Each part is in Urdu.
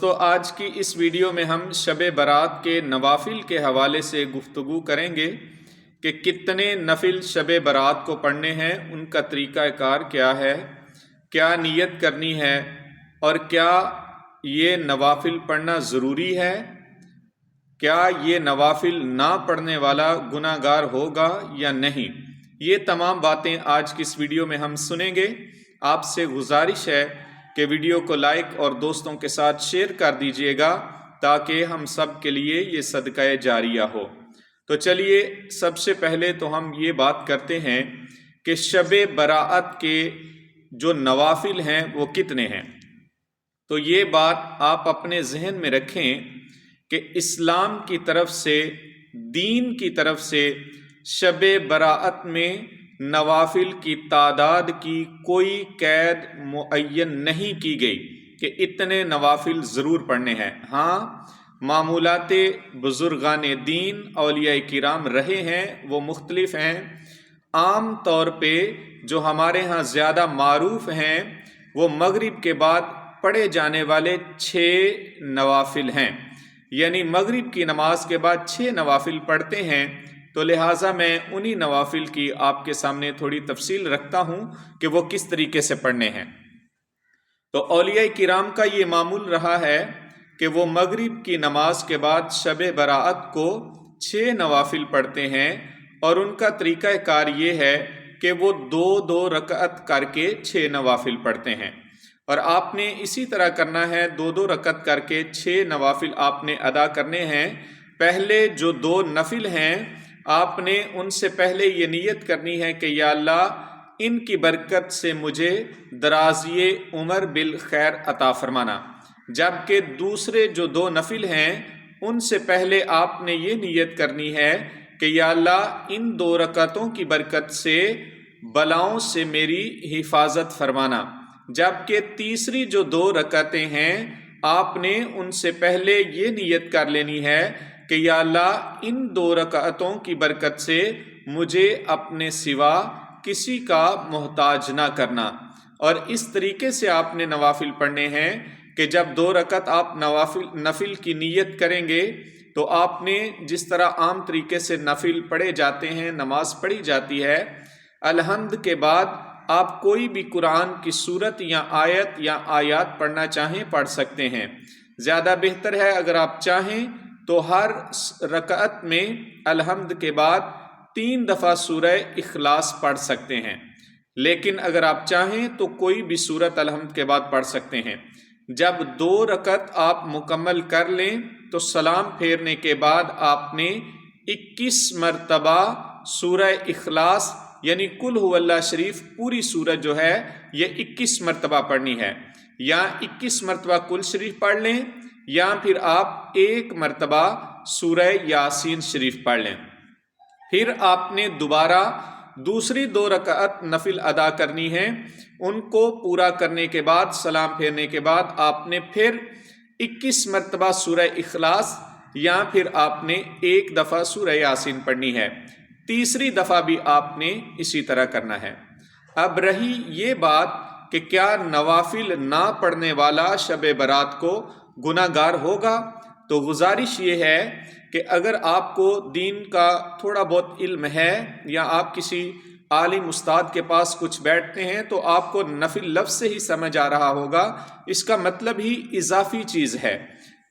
تو آج کی اس ویڈیو میں ہم شب برات کے نوافل کے حوالے سے گفتگو کریں گے کہ کتنے نفل شب برات کو پڑھنے ہیں، ان کا طریقہ کار کیا ہے، کیا نیت کرنی ہے، اور کیا یہ نوافل پڑھنا ضروری ہے، کیا یہ نوافل نہ پڑھنے والا گناہ گار ہوگا یا نہیں۔ یہ تمام باتیں آج کی اس ویڈیو میں ہم سنیں گے۔ آپ سے گزارش ہے کہ ویڈیو کو لائک اور دوستوں کے ساتھ شیئر کر دیجئے گا تاکہ ہم سب کے لیے یہ صدقہ جاریہ ہو۔ تو چلیے سب سے پہلے تو ہم یہ بات کرتے ہیں کہ شب برات کے جو نوافل ہیں وہ کتنے ہیں۔ تو یہ بات آپ اپنے ذہن میں رکھیں کہ اسلام کی طرف سے، دین کی طرف سے شب برات میں نوافل کی تعداد کی کوئی قید معین نہیں کی گئی کہ اتنے نوافل ضرور پڑھنے ہیں۔ ہاں، معمولات بزرگان دین اولیاء کرام رہے ہیں وہ مختلف ہیں۔ عام طور پہ جو ہمارے ہاں زیادہ معروف ہیں وہ مغرب کے بعد پڑھے جانے والے 6 نوافل ہیں، یعنی مغرب کی نماز کے بعد 6 نوافل پڑھتے ہیں۔ تو لہٰذا میں انہی نوافل کی آپ کے سامنے تھوڑی تفصیل رکھتا ہوں کہ وہ کس طریقے سے پڑھنے ہیں۔ تو اولیاء کرام کا یہ معمول رہا ہے کہ وہ مغرب کی نماز کے بعد شب برات کو 6 نوافل پڑھتے ہیں، اور ان کا طریقہ کار یہ ہے کہ وہ 2 رکعت کر کے 6 نوافل پڑھتے ہیں، اور آپ نے اسی طرح کرنا ہے۔ 2 رکعت کر کے 6 نوافل آپ نے ادا کرنے ہیں۔ پہلے جو 2 نفل ہیں آپ نے ان سے پہلے یہ نیت کرنی ہے کہ یا اللہ ان کی برکت سے مجھے درازی عمر بالخیر عطا فرمانا، جبکہ دوسرے جو 2 نفل ہیں ان سے پہلے آپ نے یہ نیت کرنی ہے کہ یا اللہ ان 2 رکعتوں کی برکت سے بلاؤں سے میری حفاظت فرمانا، جبکہ تیسری جو 2 رکعتیں ہیں آپ نے ان سے پہلے یہ نیت کر لینی ہے کہ یا اللہ ان 2 رکعتوں کی برکت سے مجھے اپنے سوا کسی کا محتاج نہ کرنا۔ اور اس طریقے سے آپ نے نوافل پڑھنے ہیں کہ جب 2 رکعت آپ نفل کی نیت کریں گے تو آپ نے جس طرح عام طریقے سے نفل پڑھے جاتے ہیں، نماز پڑھی جاتی ہے، الحمد کے بعد آپ کوئی بھی قرآن کی سورت یا آیت یا آیات پڑھنا چاہیں پڑھ سکتے ہیں۔ زیادہ بہتر ہے اگر آپ چاہیں تو ہر رکعت میں الحمد کے بعد 3 دفعہ سورہ اخلاص پڑھ سکتے ہیں، لیکن اگر آپ چاہیں تو کوئی بھی سورت الحمد کے بعد پڑھ سکتے ہیں۔ جب 2 رکعت آپ مکمل کر لیں تو سلام پھیرنے کے بعد آپ نے 21 مرتبہ سورہ اخلاص یعنی قل هو اللہ شریف پوری سورت جو ہے یہ 21 مرتبہ پڑھنی ہے، یا 21 مرتبہ قل شریف پڑھ لیں یا پھر آپ 1 مرتبہ سورہ یاسین شریف پڑھ لیں۔ پھر آپ نے دوبارہ دوسری 2 رکعت نفل ادا کرنی ہے۔ ان کو پورا کرنے کے بعد، سلام پھیرنے کے بعد آپ نے پھر 21 مرتبہ سورہ اخلاص یا پھر آپ نے 1 دفعہ سورہ یاسین پڑھنی ہے۔ تیسری دفعہ بھی آپ نے اسی طرح کرنا ہے۔ اب رہی یہ بات کہ کیا نوافل نہ پڑھنے والا شب برات کو گناہ گار ہوگا، تو گزارش یہ ہے کہ اگر آپ کو دین کا تھوڑا بہت علم ہے یا آپ کسی عالم استاد کے پاس کچھ بیٹھتے ہیں تو آپ کو نفل لفظ سے ہی سمجھ آ رہا ہوگا، اس کا مطلب ہی اضافی چیز ہے۔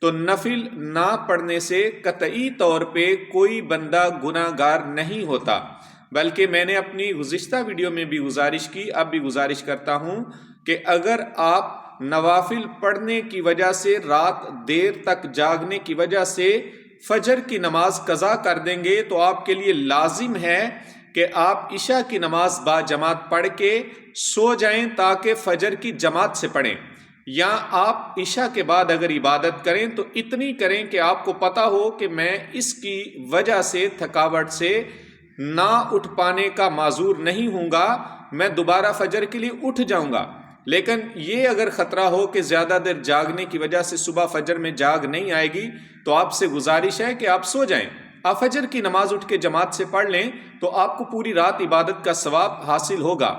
تو نفل نہ پڑھنے سے قطعی طور پہ کوئی بندہ گناہ گار نہیں ہوتا، بلکہ میں نے اپنی گزشتہ ویڈیو میں بھی گزارش کی، اب بھی گزارش کرتا ہوں کہ اگر آپ نوافل پڑھنے کی وجہ سے، رات دیر تک جاگنے کی وجہ سے فجر کی نماز قضا کر دیں گے تو آپ کے لیے لازم ہے کہ آپ عشاء کی نماز با جماعت پڑھ کے سو جائیں تاکہ فجر کی جماعت سے پڑھیں، یا آپ عشاء کے بعد اگر عبادت کریں تو اتنی کریں کہ آپ کو پتہ ہو کہ میں اس کی وجہ سے، تھکاوٹ سے نہ اٹھ پانے کا معذور نہیں ہوں گا، میں دوبارہ فجر کے لیے اٹھ جاؤں گا۔ لیکن یہ اگر خطرہ ہو کہ زیادہ دیر جاگنے کی وجہ سے صبح فجر میں جاگ نہیں آئے گی تو آپ سے گزارش ہے کہ آپ سو جائیں، آپ فجر کی نماز اٹھ کے جماعت سے پڑھ لیں تو آپ کو پوری رات عبادت کا ثواب حاصل ہوگا۔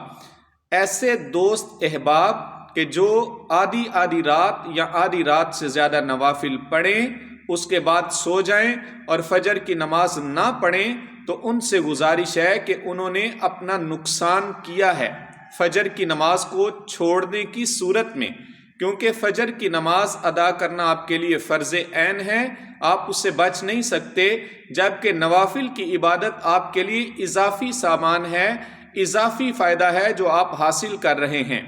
ایسے دوست احباب کہ جو آدھی رات یا آدھی رات سے زیادہ نوافل پڑھیں اس کے بعد سو جائیں اور فجر کی نماز نہ پڑھیں تو ان سے گزارش ہے کہ انہوں نے اپنا نقصان کیا ہے فجر کی نماز کو چھوڑنے کی صورت میں، کیونکہ فجر کی نماز ادا کرنا آپ کے لیے فرض عین ہے، آپ اس سے بچ نہیں سکتے، جبکہ نوافل کی عبادت آپ کے لیے اضافی سامان ہے، اضافی فائدہ ہے جو آپ حاصل کر رہے ہیں۔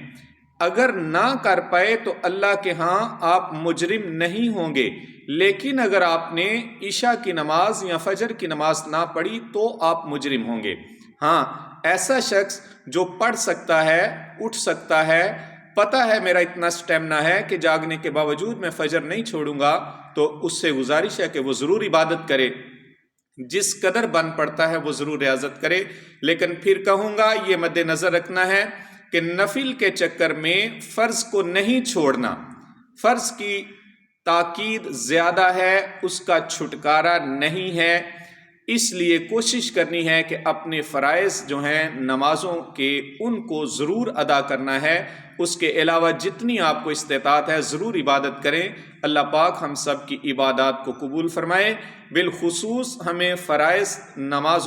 اگر نہ کر پائے تو اللہ کے ہاں آپ مجرم نہیں ہوں گے، لیکن اگر آپ نے عشاء کی نماز یا فجر کی نماز نہ پڑھی تو آپ مجرم ہوں گے۔ ہاں، ایسا شخص جو پڑھ سکتا ہے، اٹھ سکتا ہے، پتہ ہے میرا اتنا سٹیمنا ہے کہ جاگنے کے باوجود میں فجر نہیں چھوڑوں گا، تو اس سے گزارش ہے کہ وہ ضرور عبادت کرے، جس قدر بن پڑتا ہے وہ ضرور ریاضت کرے۔ لیکن پھر کہوں گا یہ مد نظر رکھنا ہے کہ نفل کے چکر میں فرض کو نہیں چھوڑنا، فرض کی تاکید زیادہ ہے، اس کا چھٹکارا نہیں ہے، اس لیے کوشش کرنی ہے کہ اپنے فرائض جو ہیں نمازوں کے ان کو ضرور ادا کرنا ہے، اس کے علاوہ جتنی آپ کو استطاعت ہے ضرور عبادت کریں۔ اللہ پاک ہم سب کی عبادات کو قبول فرمائے، بالخصوص ہمیں فرائض نمازوں